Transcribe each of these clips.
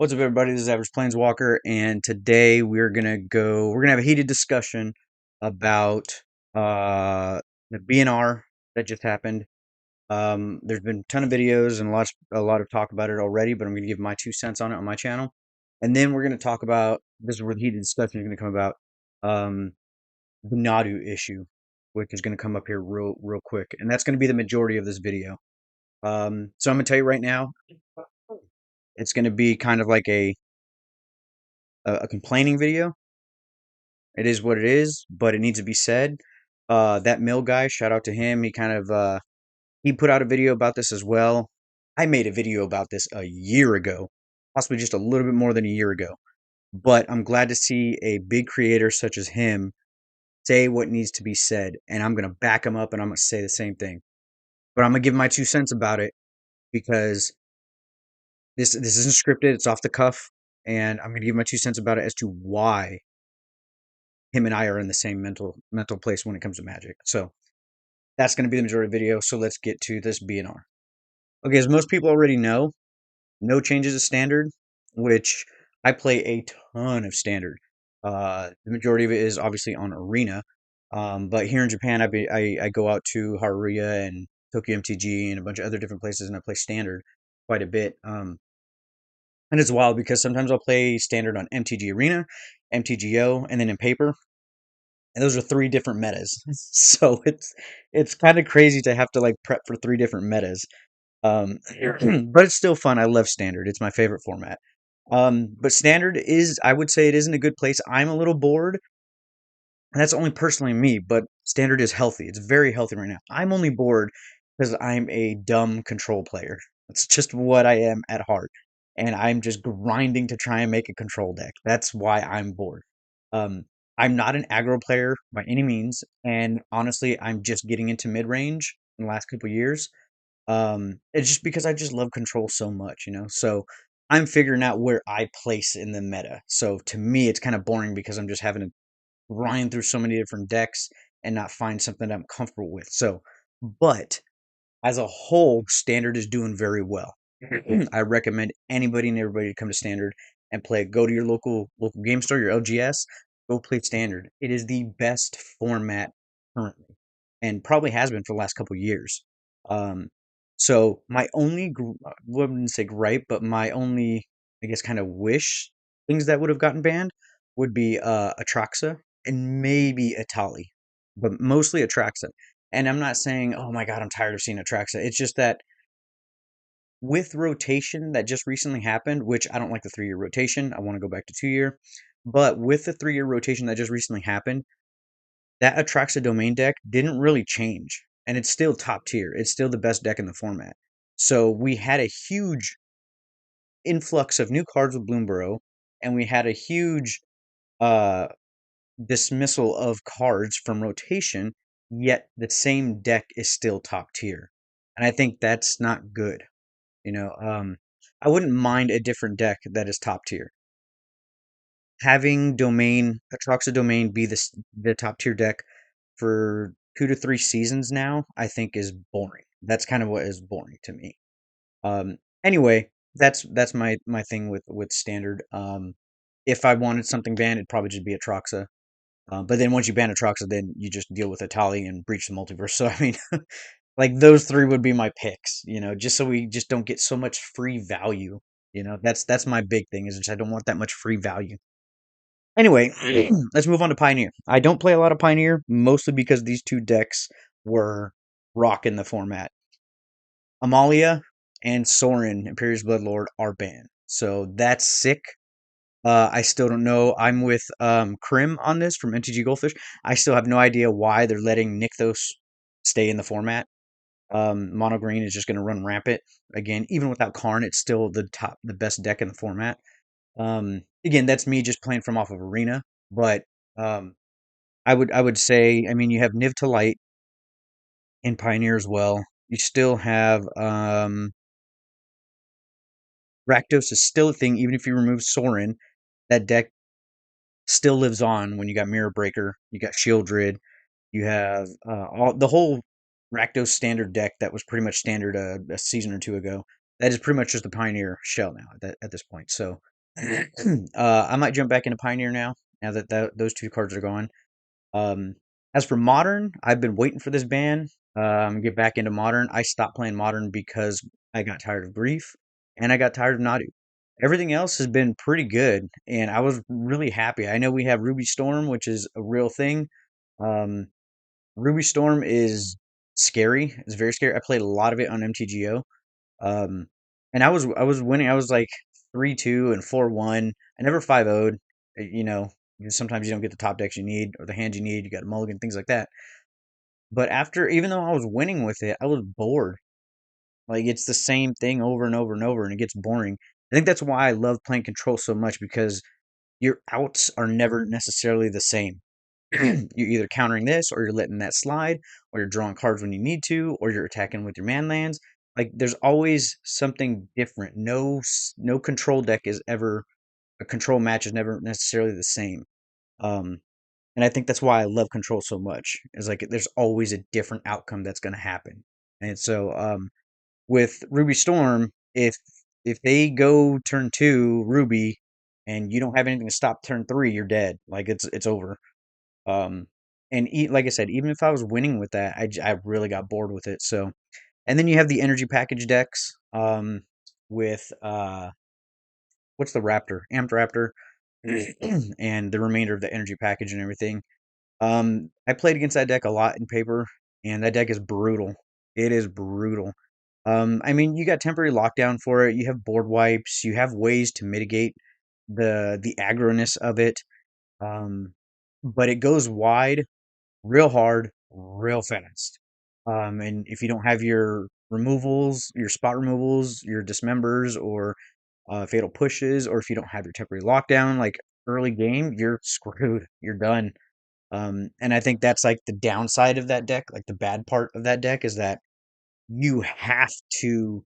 What's up, everybody? This is Average Planeswalker, and today we're gonna have a heated discussion about the BNR that just happened. There's been a ton of videos and a lot of talk about it already, but I'm gonna give my 2 cents on it on my channel, and then we're gonna talk about this is where the heated discussion is gonna come about um, the Nadu issue, which is gonna come up here real quick, and that's gonna be the majority of this video. So I'm gonna tell you right now, it's gonna be kind of like a complaining video. It is what it is, but it needs to be said. That Mill guy, shout out to him. He put out a video about this as well. I made a video about this a year ago, possibly just a little bit more than a year ago. But I'm glad to see a big creator such as him say what needs to be said, and I'm gonna back him up, and I'm gonna say the same thing. But I'm gonna give my 2 cents about it because this isn't scripted; it's off the cuff, and I'm gonna give my 2 cents about it as to why him and I are in the same mental place when it comes to Magic. So that's going to be the majority of the video. So let's get to this BNR. Okay, as most people already know, no changes to standard, which I play a ton of standard. The majority of it is obviously on Arena, but here in Japan, I go out to Haruya and Tokyo MTG and a bunch of other different places, and I play standard quite a bit. And it's wild because sometimes I'll play standard on MTG Arena, MTGO, and then in paper. And those are three different metas. So it's kind of crazy to have to like prep for three different metas. Um, but it's still fun. I love standard. It's my favorite format. But standard is, I would say, it isn't a good place. I'm a little bored, and that's only personally me. But standard is healthy. It's very healthy right now. I'm only bored because I'm a dumb control player. That's just what I am at heart, and I'm just grinding to try and make a control deck. That's why I'm bored. Um, I'm not an aggro player by any means, and honestly, I'm just getting into mid range in the last couple years. It's just because I just love control so much, you know. So I'm figuring out where I place in the meta. So to me, it's kind of boring because I'm just having to grind through so many different decks and not find something that I'm comfortable with. So, but as a whole, standard is doing very well. I recommend anybody and everybody to come to standard and play. Go to your local game store, your LGS. Go play standard. It is the best format currently, and probably has been for the last couple years. Um, so my only, wouldn't say gripe, but my only, I guess, kind of wish things that would have gotten banned would be Atraxa and maybe Atali, but mostly Atraxa. And I'm not saying, oh my god, I'm tired of seeing Atraxa. It's just that with rotation that just recently happened, which I don't like the 3-year rotation. I want to go back to 2-year. But with the 3-year rotation that just recently happened, that Atraxa domain deck didn't really change. And it's still top tier. It's still the best deck in the format. So we had a huge influx of new cards with Bloomborough, and we had a huge uh, dismissal of cards from rotation, yet the same deck is still top tier. And I think that's not good. You know, I wouldn't mind a different deck that is top tier. Having domain Atraxa domain be the top tier deck for 2 to 3 seasons now, I think is boring. That's kind of what is boring to me. Anyway, that's my thing with standard. If I wanted something banned, it'd probably just be Atraxa. But then once you ban Atraxa, then you just deal with Atali and breach the multiverse. So I mean, like those three would be my picks, you know, just so we just don't get so much free value. You know, that's my big thing is just I don't want that much free value. Anyway, let's move on to Pioneer. I don't play a lot of Pioneer, mostly because these two decks were rocking the format. Amalia and Sorin, Imperious Bloodlord, are banned. So that's sick. I still don't know. I'm with Krim on this from NTG Goldfish. I still have no idea why they're letting Nykthos stay in the format. Mono Green is just going to run rampant again. Even without Karn, it's still the best deck in the format. Again, that's me just playing from off of Arena, but um, I would say, I mean, you have Niv to Light in Pioneer as well. You still have Rakdos is still a thing, even if you remove Sorin. That deck still lives on when you got Mirror Breaker, you got Shieldred, you have all the whole Rakdos standard deck that was pretty much standard a season or two ago. That is pretty much just the Pioneer shell now at this point. So I might jump back into Pioneer now. Now that those two cards are gone. Um, as for Modern, I've been waiting for this ban. Get back into Modern. I stopped playing Modern because I got tired of Grief and I got tired of Nadu. Everything else has been pretty good, and I was really happy. I know we have Ruby Storm, which is a real thing. Um, Ruby Storm is scary. It's very scary. I played a lot of it on MTGO. Um, and I was winning. I was like 3-2 and 4-1. I never 5-0'd. You know, sometimes you don't get the top decks you need or the hands you need. You got a mulligan, things like that. But after, even though I was winning with it, I was bored. Like it's the same thing over and over and over, and it gets boring. I think that's why I love playing Control so much because your outs are never necessarily the same. You're either countering this, or you're letting that slide, or you're drawing cards when you need to, or you're attacking with your man lands. Like there's always something different. No control deck is ever a control match is never necessarily the same. Um, and I think that's why I love control so much. Is like there's always a different outcome that's going to happen. And so with Ruby Storm, if they go turn two Ruby, and you don't have anything to stop turn three, you're dead. Like it's over. Um, and like I said, even if I was winning with that, I really got bored with it. So, and then you have the energy package decks, with what's the Raptor, Amped Raptor, and the remainder of the energy package and everything. I played against that deck a lot in paper, and that deck is brutal. It is brutal. I mean, you got temporary lockdown for it. You have board wipes. You have ways to mitigate the aggroness of it. Um, but it goes wide real hard, real fast. And if you don't have your removals, your spot removals, your dismembers, or fatal pushes, or if you don't have your temporary lockdown, like early game, you're screwed. You're done. And I think that's like the downside of that deck. Like the bad part of that deck is that you have to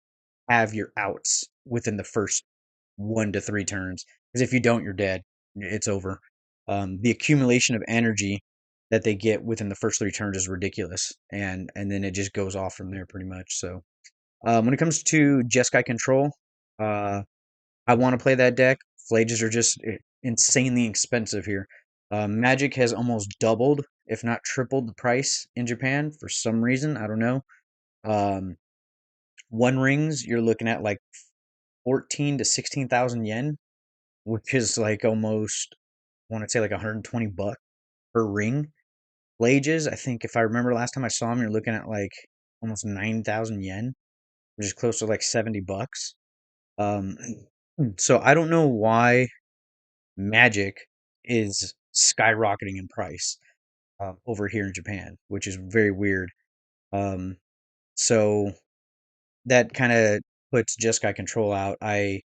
have your outs within the first 1 to 3 turns. Because if you don't, you're dead. It's over. The accumulation of energy that they get within the first 3 turns is ridiculous, and then it just goes off from there pretty much. So when it comes to Jeskai control, uh, I want to play that deck. Flages are just insanely expensive here. Magic has almost doubled, if not tripled, the price in Japan for some reason. I don't know. Um, One rings, you're looking at like 14 to 16,000 yen, which is like almost, I want to say like 120 bucks per ring. Flages, I think if I remember last time I saw them, you're looking at like almost 9,000 yen, which is close to like 70 bucks. Um, so I don't know why Magic is skyrocketing in price over here in Japan, which is very weird. Um, so that kind of puts Jeskai Control out. I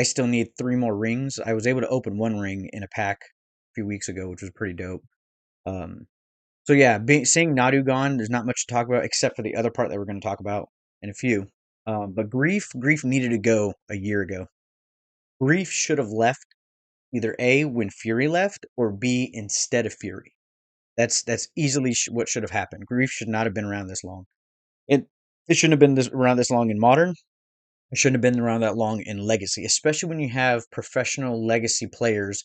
still need 3 more rings. I was able to open 1 ring in a pack a few weeks ago, which was pretty dope. Um, so yeah, seeing Nadu gone, there's not much to talk about except for the other part that we're going to talk about in a few. But Grief needed to go a year ago. Grief should have left either A, when Fury left, or B, instead of Fury. That's easily what should have happened. Grief should not have been around this long. It shouldn't have been around this long in Modern. It shouldn't have been around that long in Legacy, especially when you have professional Legacy players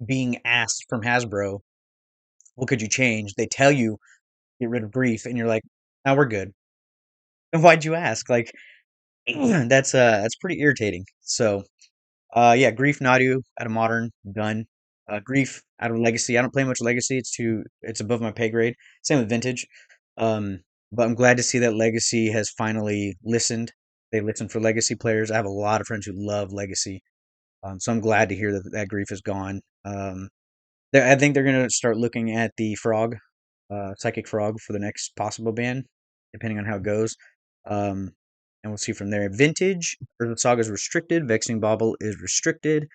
being asked from Hasbro, what could you change? They tell you, get rid of Grief, and you're like, now we're good. And why'd you ask? Like, that's pretty irritating. So, yeah, Grief Nadu out of Modern, done. Grief out of Legacy. I don't play much Legacy. It's above my pay grade. Same with Vintage. Um, but I'm glad to see that Legacy has finally listened. They listen for Legacy players. I have a lot of friends who love Legacy. So I'm glad to hear that that Grief is gone. I think they're gonna start looking at the Frog, Psychic Frog, for the next possible ban, depending on how it goes. Um, and we'll see from there. Vintage, Earth Saga is restricted. Vexing Bauble is restricted.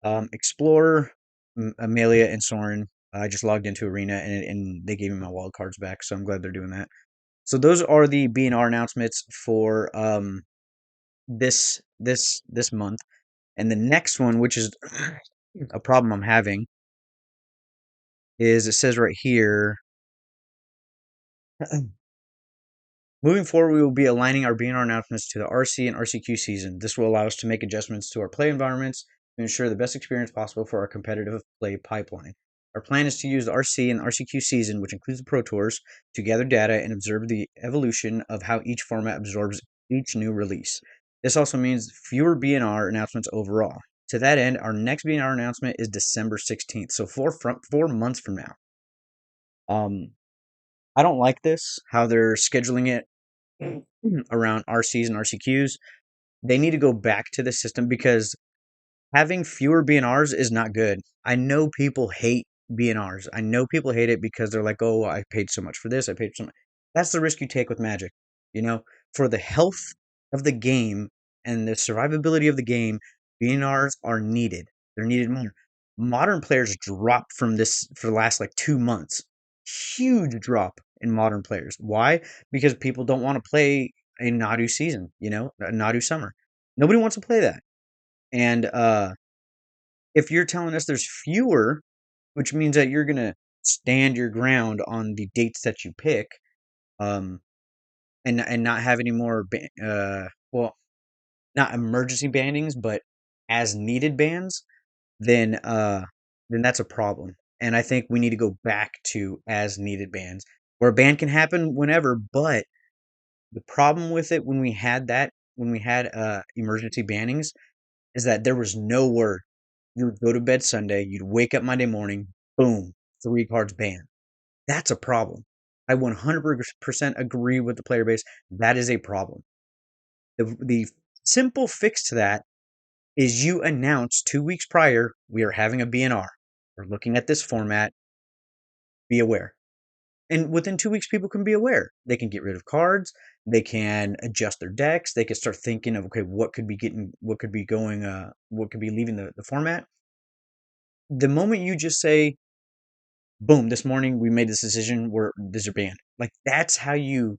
Explorer, Amelia, and Soren. I just logged into Arena, and they gave me my wild cards back, so I'm glad they're doing that. So those are the B&R announcements for this month. And the next one, which is a problem I'm having, is it says right here Moving forward, we will be aligning our BNR announcements to the RC and RCQ season. This will allow us to make adjustments to our play environments to ensure the best experience possible for our competitive play pipeline. Our plan is to use the RC and RCQ season, which includes the Pro Tours, to gather data and observe the evolution of how each format absorbs each new release. This also means fewer BNR announcements overall. To that end, our next BNR announcement is December 16th, so 4 months from now. I don't like this, how they're scheduling it around RCs and RCQs. They need to go back to the system because having fewer BNRs is not good. I know people hate BNRs. I know people hate it because they're like, "Oh, I paid so much for this. I paid so much." That's the risk you take with Magic. You know, for the health of the game and the survivability of the game, BNRs are needed. They're needed more. Modern players dropped from this for the last like 2 months. Huge drop in modern players. Why? Because people don't want to play a Nadu season, a Nadu summer. Nobody wants to play that. And if you're telling us there's fewer, which means that you're gonna stand your ground on the dates that you pick, um, and not have any more, well, not emergency bannings, but as needed bans, then then that's a problem. And I think we need to go back to as needed bans, where a ban can happen whenever. But the problem with it when we had emergency bannings, is that there was no word. You would go to bed Sunday, you'd wake up Monday morning, boom, 3 cards banned. That's a problem. I 100% agree with the player base. That is a problem. The simple fix to that is you announce 2 weeks prior, we are having a BNR. We're looking at this format. Be aware. And within 2 weeks, people can be aware. They can get rid of cards. They can adjust their decks. They can start thinking of, okay, what could be going, what could be leaving the format. The moment you just say, boom, this morning we made this decision where these are banned. Like that's how you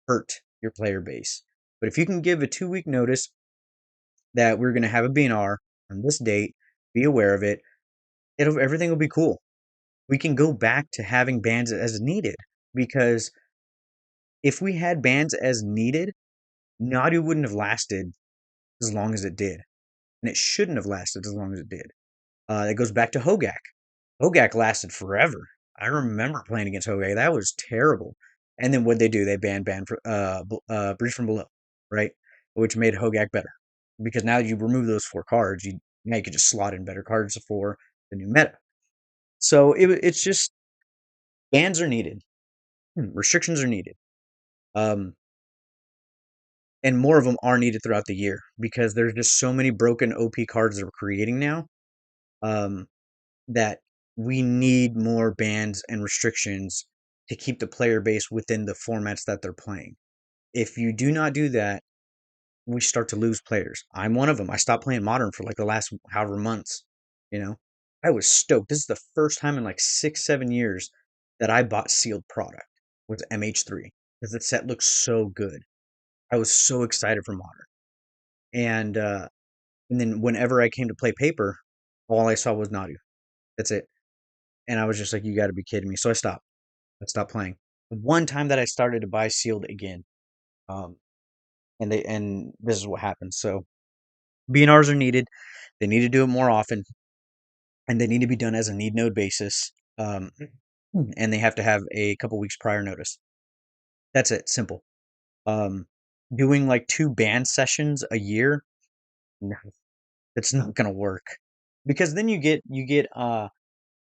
hurt your player base. But if you can give a 2 week notice that we're gonna have a BNR on this date, be aware of it, everything will be cool. We can go back to having bans as needed, because if we had bans as needed, Nadu wouldn't have lasted as long as it did. And it shouldn't have lasted as long as it did. It goes back to Hogak. Hogak lasted forever. I remember playing against Hogak. That was terrible. And then what they do? They banned for Breach from Below, right? Which made Hogak better, because now you remove those 4 cards, now you can just slot in better cards for the new meta. So it's just, bans are needed, restrictions are needed, um, and more of them are needed throughout the year, because there's just so many broken OP cards that we're creating now. Um, that we need more bans and restrictions to keep the player base within the formats that they're playing. If you do not do that, we start to lose players. I'm one of them. I stopped playing Modern for like the last however months. You know, I was stoked. This is the first time in like 6, 7 years that I bought sealed product with MH3, because the set looks so good. I was so excited for Modern, and then whenever I came to play Paper, all I saw was Nadu. That's it. And I was just like, you got to be kidding me. So I stopped. I stopped playing. One time that I started to buy sealed again, um, and this is what happened. So BNRs are needed. They need to do it more often, and they need to be done as a need node basis. And they have to have a couple weeks prior notice. That's it. Simple. Um, Doing like 2 band sessions a year, no, it's not gonna work, because then you get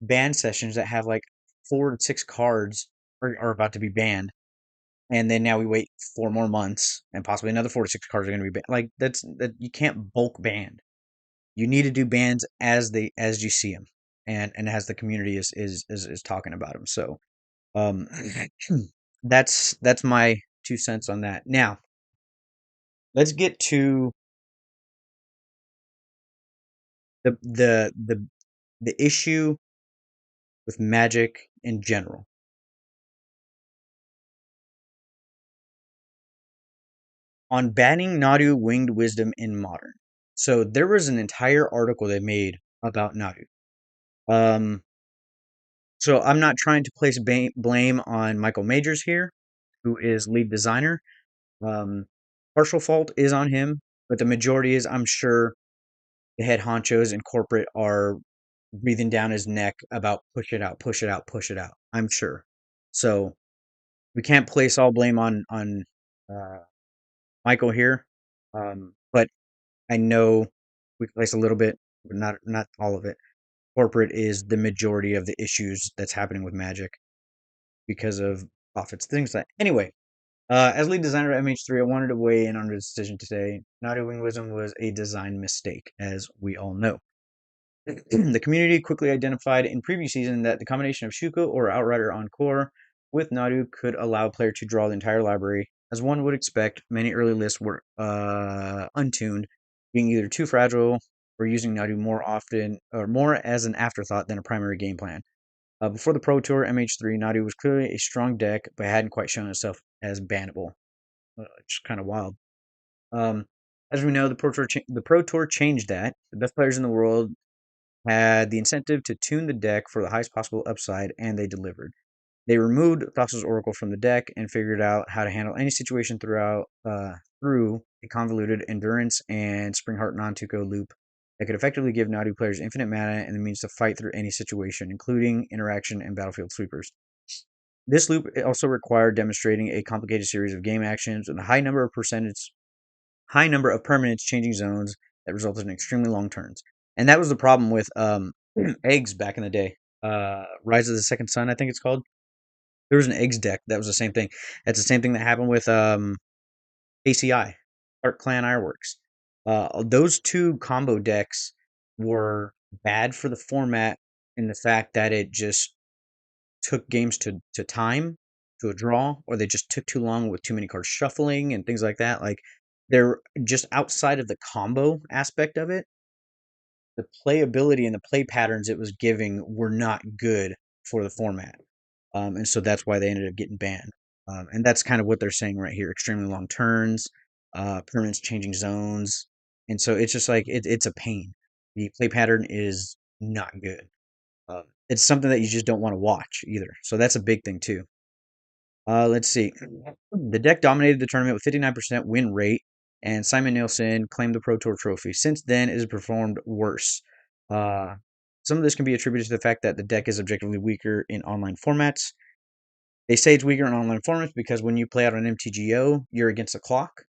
band sessions that have like 4 to 6 cards are about to be banned, and then now we wait 4 more months, and possibly another 4 to 6 cards are going to be banned. Like that, you can't bulk ban. You need to do bans as you see them, and as the community is talking about them. So um, that's my 2 cents on that. Now let's get to the issue with Magic in general. On banning Nadu Winged Wisdom in Modern. So there was an entire article they made about Nadu. So I'm not trying to place blame on Michael Majors here. who is lead designer. Um, Partial fault is on him, but the majority is, I'm sure, the head honchos in corporate are breathing down his neck about push it out, push it out, push it out. I'm sure. So we can't place all blame on uh, Michael here, but I know we can place a little bit, but not all of it. Corporate is the majority of the issues that's happening with Magic because of profits, things like. Anyway, as lead designer at MH3, I wanted to weigh in on the decision today. Not doing Wisdom was a design mistake, as we all know. The community quickly identified in previous season that the combination of Shuko or Outrider Encore with Nadu could allow a player to draw the entire library. As one would expect, many early lists were untuned, being either too fragile or using Nadu more often or more as an afterthought than a primary game plan. Before the Pro Tour MH3, Nadu was clearly a strong deck, but hadn't quite shown itself as bannable. It's kind of wild. Um, as we know, the Pro Tour changed that. The best players in the world had the incentive to tune the deck for the highest possible upside, and they delivered. They removed Thassa's Oracle from the deck and figured out how to handle any situation through a convoluted Endurance and Springheart non-Tuco loop that could effectively give Nadu players infinite mana and the means to fight through any situation, including interaction and battlefield sweepers. This loop also required demonstrating a complicated series of game actions with a high number of permanents changing zones that resulted in extremely long turns. And that was the problem with eggs back in the day. Rise of the Second Sun, I think it's called. There was an eggs deck that was the same thing. That's the same thing that happened with ACI, Art Clan Ironworks. Those two combo decks were bad for the format in the fact that it just took games to time, to a draw, or they just took too long with too many cards shuffling and things like that. Like they're just outside of the combo aspect of it. The playability and the play patterns it was giving were not good for the format, and so that's why they ended up getting banned. And that's kind of what they're saying right here: extremely long turns, permanents changing zones, and so it's just like it's a pain. The play pattern is not good. It's something that you just don't want to watch either. So that's a big thing too. Let's see. The deck dominated the tournament with 59% win rate, and Simon Nielsen claimed the Pro Tour trophy. Since then, it has performed worse. Uh, some of this can be attributed to the fact that the deck is objectively weaker in online formats. They say it's weaker in online formats because when you play out on MTGO, you're against the clock.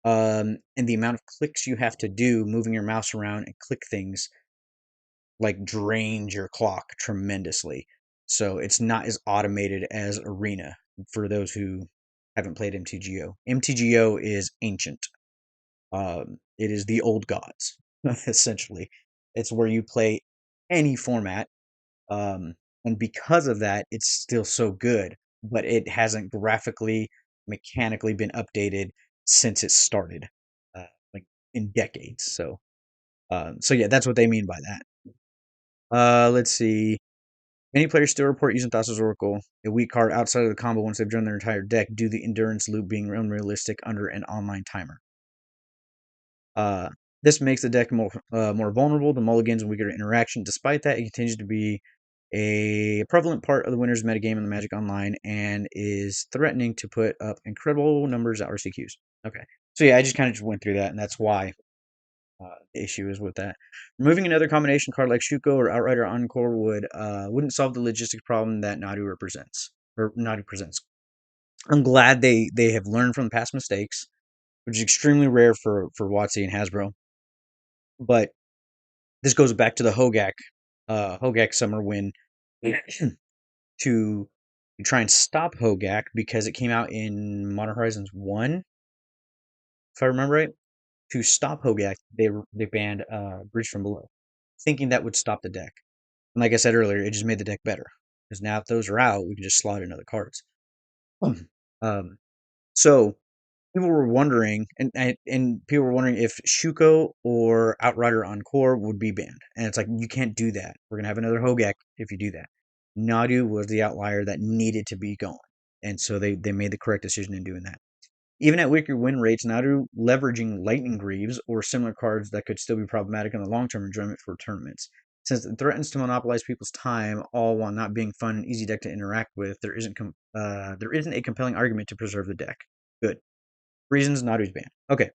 And the amount of clicks you have to do moving your mouse around and click things like drains your clock tremendously. So it's not as automated as Arena for those who haven't played MTGO. MTGO is ancient. It is the old gods, essentially. It's where you play any format. And because of that, it's still so good, but it hasn't graphically, mechanically been updated since it started, uh, like in decades. So yeah, that's what they mean by that. Let's see. Many players still report using Thassa's Oracle, a weak card outside of the combo once they've drawn their entire deck, due to the endurance loop being unrealistic under an online timer. Uh, this makes the deck more vulnerable to mulligans and weaker interaction. Despite that, it continues to be a prevalent part of the winner's metagame in the Magic Online and is threatening to put up incredible numbers at RCQs. Okay, so yeah, I just kind of just went through that, and that's why the issue is with that. Removing another combination card like Shuko or Outrider Encore wouldn't solve the logistics problem that Nadu presents. I'm glad they have learned from past mistakes, which is extremely rare for WotC and Hasbro. But this goes back to the Hogak summer win to try and stop Hogak because it came out in Modern Horizons 1, if I remember right. To stop Hogak, they banned Breach from Below, thinking that would stop the deck. And like I said earlier, it just made the deck better. Because now if those are out, we can just slot in other cards. um, so people were wondering, and people were wondering if Shuko or Outrider Encore would be banned. And it's like, you can't do that. We're going to have another Hogak if you do that. Nadu was the outlier that needed to be gone. And so they made the correct decision in doing that. Even at weaker win rates, Nadu leveraging Lightning Greaves or similar cards that could still be problematic in the long-term enjoyment for tournaments. Since it threatens to monopolize people's time, all while not being fun and easy deck to interact with, there isn't a compelling argument to preserve the deck. Good. Reasons Nadu's banned. Okay,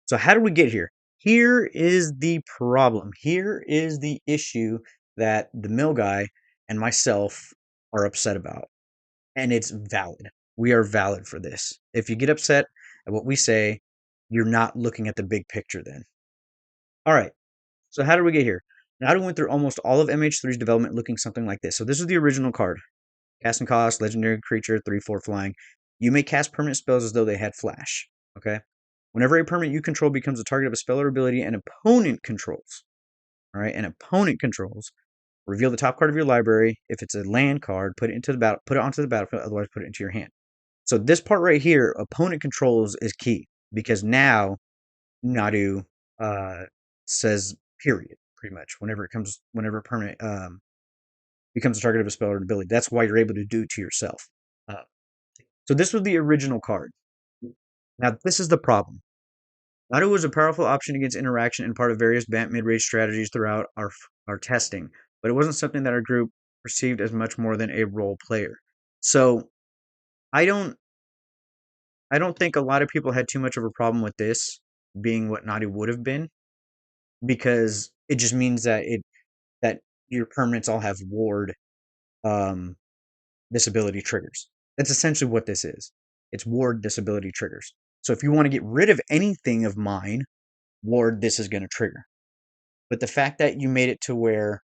so how did we get here? Here is the problem. Here is the issue that the mill guy and myself are upset about. And it's valid. We are valid for this. If you get upset at what we say, you're not looking at the big picture then. All right, so how did we get here? Nadu went through almost all of MH3's development looking something like this. So this is the original card. Casting cost, legendary creature, 3/4 flying. You may cast permanent spells as though they had flash. Okay? Whenever a permanent you control becomes a target of a spell or ability an opponent controls. All right, an opponent controls. Reveal the top card of your library. If it's a land card, put it onto the battlefield, otherwise put it into your hand. So this part right here, opponent controls, is key because now Nadu says period pretty much whenever permanent becomes a target of a spell or an ability. That's why you're able to do it to yourself. Uh, so this was the original card. Now this is the problem. Nadu was a powerful option against interaction and part of various BANT mid-range strategies throughout our testing, but it wasn't something that our group perceived as much more than a role player. So I don't think a lot of people had too much of a problem with this being what Nadu would have been, because it just means that your permanents all have ward um, disability triggers. That's essentially what this is. It's ward disability triggers. So if you want to get rid of anything of mine, ward this is going to trigger. But the fact that you made it to where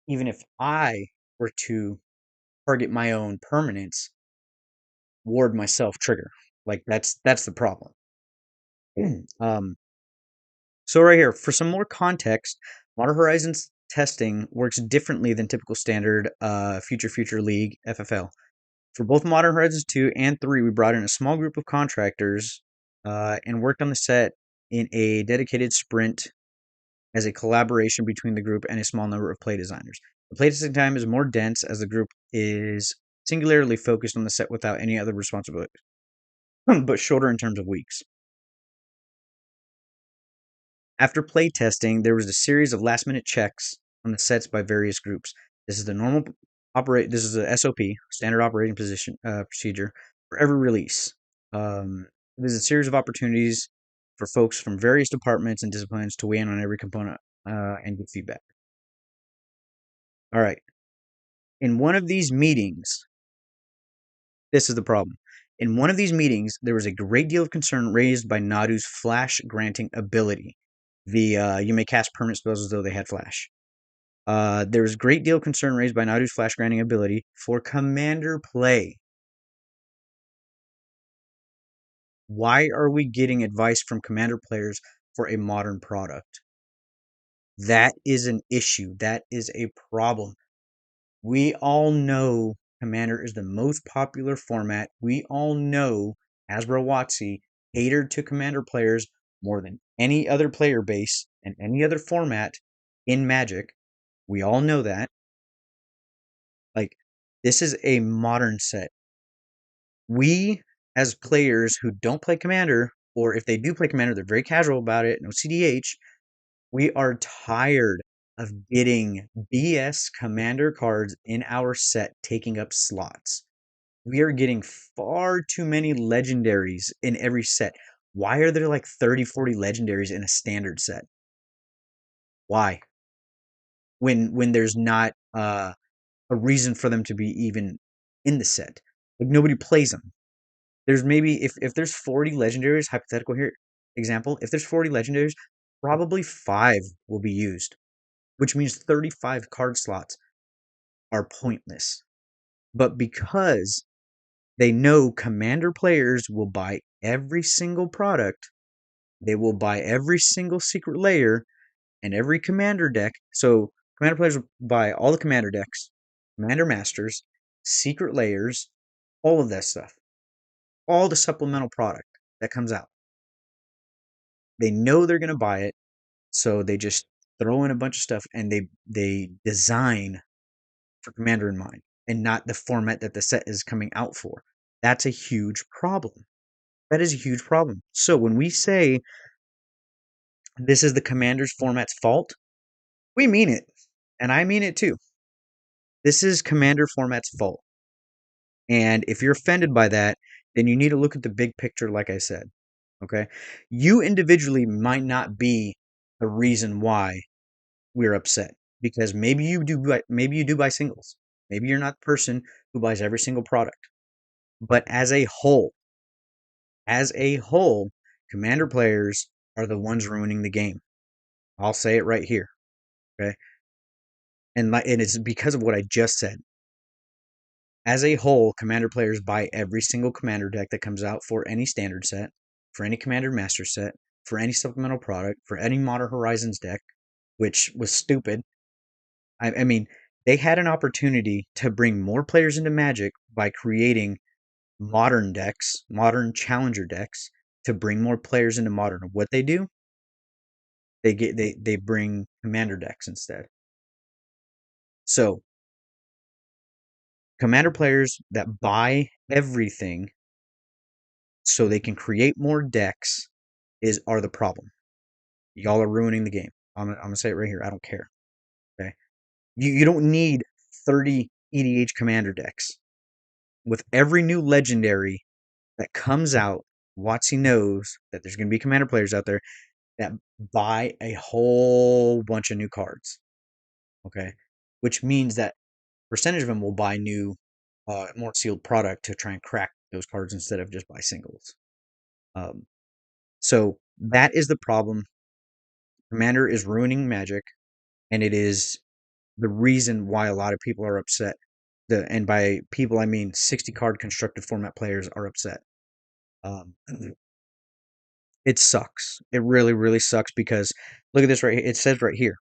even if I were to target my own permanents, ward myself trigger. Like that's the problem. um, so right here, for some more context, Modern Horizons testing works differently than typical standard Future League FFL. For both Modern Horizons 2 and 3, we brought in a small group of contractors and worked on the set in a dedicated sprint as a collaboration between the group and a small number of play designers. The playtesting time is more dense as the group is singularly focused on the set without any other responsibilities, but shorter in terms of weeks. After playtesting, there was a series of last-minute checks on the sets by various groups. This is the normal This is a SOP, standard operating procedure for every release. There's a series of opportunities for folks from various departments and disciplines to weigh in on every component and give feedback. All right. In one of these meetings, this is the problem. In one of these meetings, there was a great deal of concern raised by Nadu's flash granting ability. You may cast permanent spells as though they had flash. There was a great deal of concern raised by Nadu's flash granting ability for commander play. Why are we getting advice from commander players for a modern product? That is an issue. That is a problem. We all know Commander is the most popular format. We all know Hasbro WotC catered to Commander players more than any other player base and any other format in Magic. We all know that. Like, this is a modern set. We, as players who don't play Commander, or if they do play Commander, they're very casual about it, no CDH, we are tired of getting BS Commander cards in our set taking up slots. We are getting far too many legendaries in every set. Why are there like 30, 40 legendaries in a standard set? Why? When there's not a reason for them to be even in the set. Like nobody plays them. There's maybe if there's 40 legendaries, hypothetical here example, if there's 40 legendaries, probably 5 will be used, which means 35 card slots are pointless. But because they know commander players will buy every single product, they will buy every single secret layer and every commander deck. So commander players will buy all the commander decks, commander masters, secret layers, all of that stuff. All the supplemental product that comes out. They know they're going to buy it, so they just throw in a bunch of stuff and they design for commander in mind and not the format that the set is coming out for. That's a huge problem. That is a huge problem. So when we say this is the commander's format's fault, We mean it, and I mean it too. This is Commander format's fault. And if you're offended by that, then you need to look at the big picture, like I said. Okay? You individually might not be the reason why we're upset. Because maybe you do buy singles. Maybe you're not the person who buys every single product. But as a whole, Commander players are the ones ruining the game. I'll say it right here. Okay? And it's because of what I just said. As a whole, Commander players buy every single Commander deck that comes out for any standard set, for any Commander Master set, for any supplemental product, for any Modern Horizons deck, which was stupid. I mean, they had an opportunity to bring more players into Magic by creating modern decks, modern challenger decks, to bring more players into Modern. What they do, they bring Commander decks instead. So Commander players that buy everything so they can create more decks are the problem. Y'all are ruining the game. I'm gonna say it right here. I don't care. Okay. You don't need 30 EDH commander decks. With every new legendary that comes out, WotC knows that there's gonna be commander players out there that buy a whole bunch of new cards. Okay. Which means that percentage of them will buy new more sealed product to try and crack those cards instead of just buy singles. So that is the problem. Commander is ruining Magic, and it is the reason why a lot of people are upset. And by people, I mean 60 card constructed format players are upset. Um, it sucks. It really, really sucks because look at this right here. It says right here.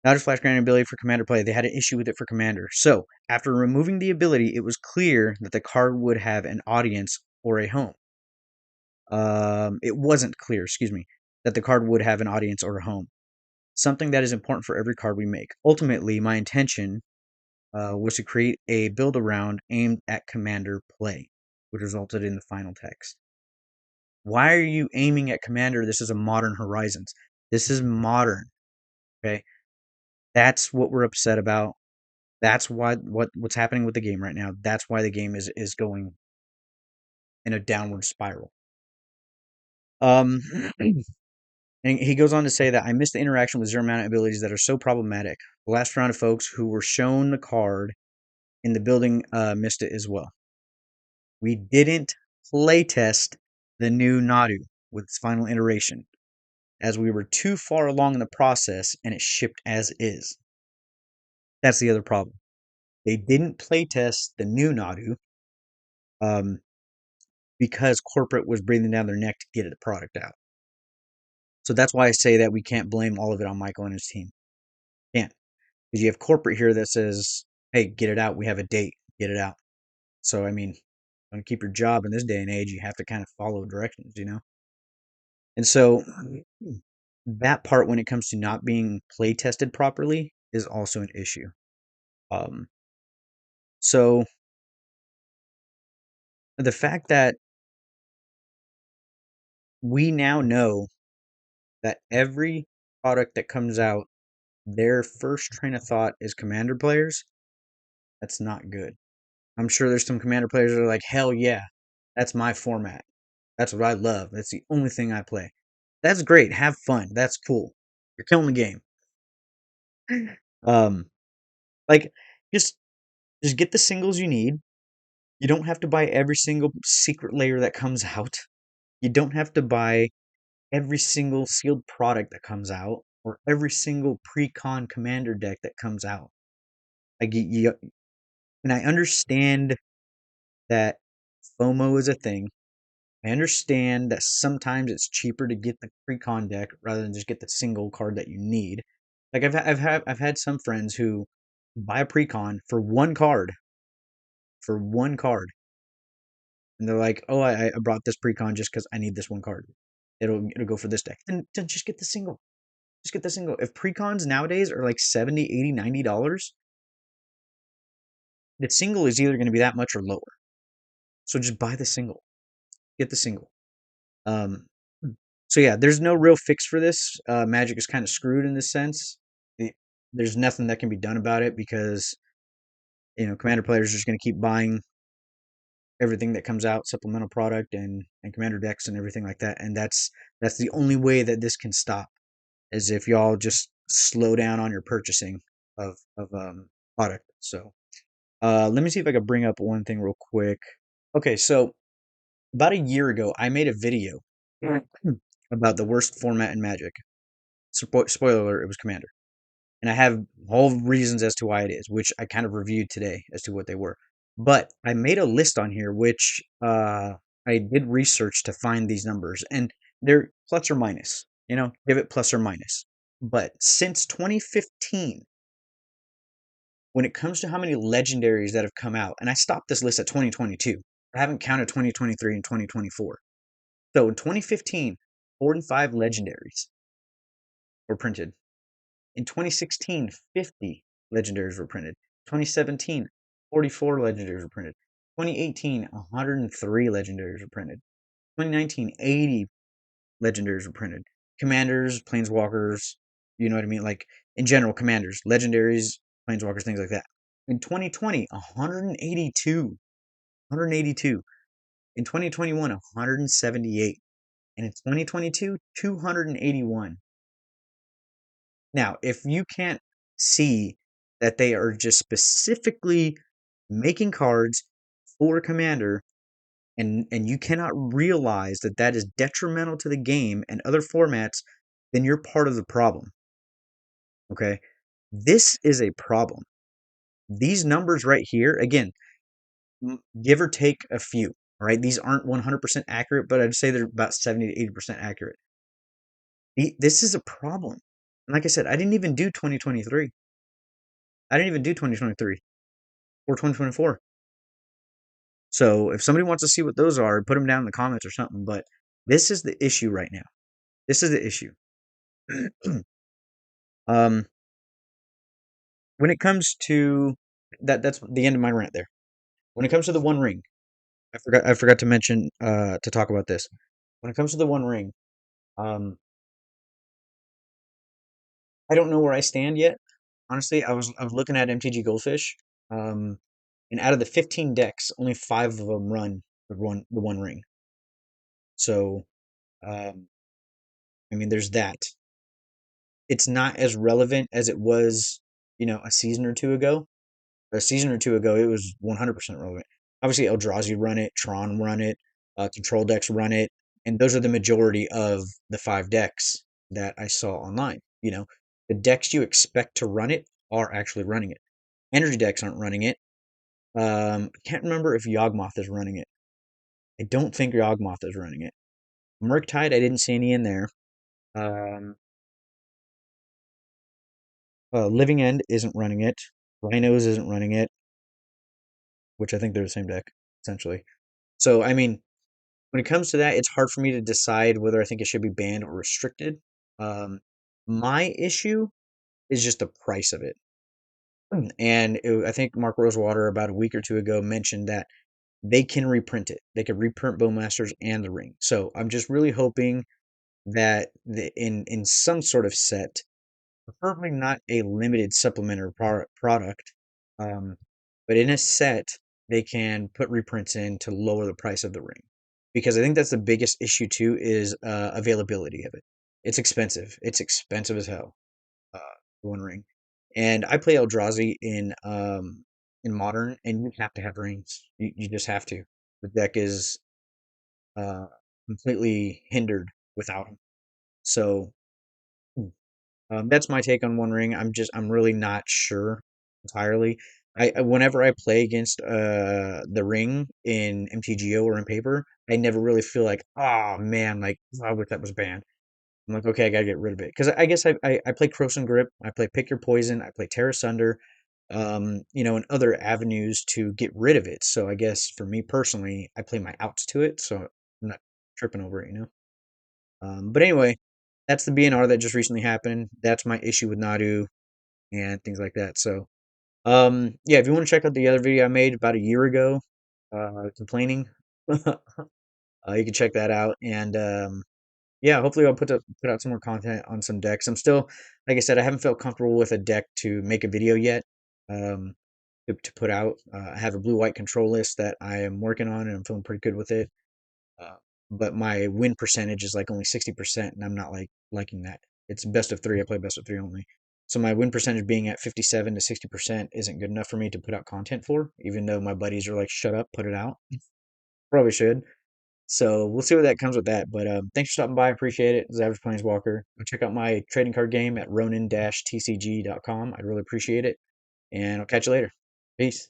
Not a flash granting ability for Commander play. They had an issue with it for Commander. So, after removing the ability, it was clear that the card would have an audience or a home. It wasn't clear, excuse me, that the card would have an audience or a home. Something that is important for every card we make. Ultimately, my intention was to create a build around aimed at Commander play, which resulted in the final text. Why are you aiming at Commander? This is a Modern Horizons. This is modern. Okay, that's what we're upset about. That's why what's happening with the game right now. That's why the game is going in a downward spiral. Um, and he goes on to say that I missed the interaction with zero mana abilities that are so problematic. The last round of folks who were shown the card in the building missed it as well. We didn't playtest the new Nadu with its final iteration, as we were too far along in the process and it shipped as is. That's the other problem. They didn't playtest the new Nadu um, because corporate was breathing down their neck to get the product out. So that's why I say that we can't blame all of it on Michael and his team. Can't. Because you have corporate here that says, hey, get it out. We have a date. Get it out. So, I mean, to keep your job in this day and age, you have to kind of follow directions, you know? And so that part, when it comes to not being play tested properly, is also an issue. Um, so the fact that we now know that every product that comes out, their first train of thought is commander players, that's not good. I'm sure there's some commander players that are like, hell yeah, that's my format. That's what I love. That's the only thing I play. That's great. Have fun. That's cool. You're killing the game. Um, like just just get the singles you need. You don't have to buy every single secret layer that comes out. You don't have to buy every single sealed product that comes out or every single pre-con commander deck that comes out. Like and I understand that FOMO is a thing. I understand that sometimes it's cheaper to get the pre-con deck rather than just get the single card that you need. Like I've had some friends who buy a pre-con for one card, and they're like, "Oh, I brought this pre-con just because I need this one card. It'll go for this deck." Then just get the single. Just get the single. If pre-cons nowadays are like 70, 80, $90, the single is either going to be that much or lower. So just buy the single. Get the single. Um, so yeah, there's no real fix for this. Magic is kind of screwed in this sense. there's nothing that can be done about it because Commander players are just going to keep buying everything that comes out, supplemental product and Commander decks and everything like that. And that's the only way that this can stop is if y'all just slow down on your purchasing of product. So let me see if I can bring up one thing real quick. Okay, so about a year ago, I made a video about the worst format in Magic. Spoiler alert, it was Commander. And I have whole reasons as to why it is, which I kind of reviewed today as to what they were. But I made a list on here, which I did research to find these numbers, and they're plus or minus. Give it plus or minus. But since 2015, when it comes to how many legendaries that have come out, and I stopped this list at 2022. I haven't counted 2023 and 2024. So in 2015, 45 legendaries were printed. In 2016, 50 legendaries were printed. 2017, 44 legendaries were printed. 2018, 103 legendaries were printed. 2019, 80 legendaries were printed. Commanders, planeswalkers, you know what I mean? Like, in general, commanders, legendaries, planeswalkers, things like that. In 2020, 182. 182. In 2021, 178. And in 2022, 281. Now, if you can't see that they are just specifically making cards for Commander, and you cannot realize that that is detrimental to the game and other formats, then you're part of the problem. Okay? This is a problem. These numbers right here, again, give or take a few, all right? These aren't 100% accurate, but I'd say they're about 70 to 80% accurate. This is a problem. And like I said, I didn't even do 2023. I didn't even do 2023 or 2024. So if somebody wants to see what those are, put them down in the comments or something. But this is the issue right now. This is the issue. um, when it comes to that's the end of my rant there. When it comes to the One Ring, I forgot to mention to talk about this. When it comes to the One Ring, um, I don't know where I stand yet. Honestly, I was looking at MTG Goldfish, um, and out of the 15 decks, only 5 of them run the One Ring. So, um, I mean, there's that. It's not as relevant as it was, a season or two ago. A season or two ago, it was 100% relevant. Obviously, Eldrazi run it, Tron run it, Control decks run it, and those are the majority of the 5 decks that I saw online. The decks you expect to run it are actually running it. Energy decks aren't running it. I can't remember if Yawgmoth is running it. I don't think Yawgmoth is running it. Murktide, I didn't see any in there. Um, Living End isn't running it. Rhinos isn't running it, which I think they're the same deck, essentially. So, I mean, when it comes to that, it's hard for me to decide whether I think it should be banned or restricted. Um, my issue is just the price of it. And I think Mark Rosewater about a week or two ago mentioned that they can reprint it. They can reprint Bowmasters and the Ring. So I'm just really hoping that in some sort of set, preferably not a limited supplementary product, um, but in a set, they can put reprints in to lower the price of the ring. Because I think that's the biggest issue too is availability of it. It's expensive. It's expensive as hell. Uh, One ring, and I play Eldrazi in modern, and you have to have rings. You just have to. The deck is uh, completely hindered without them. So that's my take on One Ring. I'm really not sure entirely. Whenever I play against the Ring in MTGO or in paper, I never really feel like, oh man, like I wish that was banned. I'm like, okay, I gotta get rid of it because I guess I play Croson Grip, I play Pick Your Poison, I play Terra Sunder, and other avenues to get rid of it. So I guess for me personally, I play my outs to it, so I'm not tripping over it. But anyway, that's the BNR that just recently happened. That's my issue with Nadu and things like that. So, yeah, if you want to check out the other video I made about a year ago, complaining, you can check that out. And yeah, hopefully I'll put out some more content on some decks. I'm still, like I said, I haven't felt comfortable with a deck to make a video yet. Um, to put out. I have a blue white control list that I am working on, and I'm feeling pretty good with it. Uh, but my win percentage is like only 60%, and I'm not liking that. It's best of three. I play best of three only. So my win percentage being at 57 to 60% isn't good enough for me to put out content for, even though my buddies are like, shut up, put it out. Probably should. So we'll see where that comes with that. But thanks for stopping by. I appreciate it. This is Average Planeswalker. Check out my trading card game at ronin-tcg.com. I'd really appreciate it. And I'll catch you later. Peace.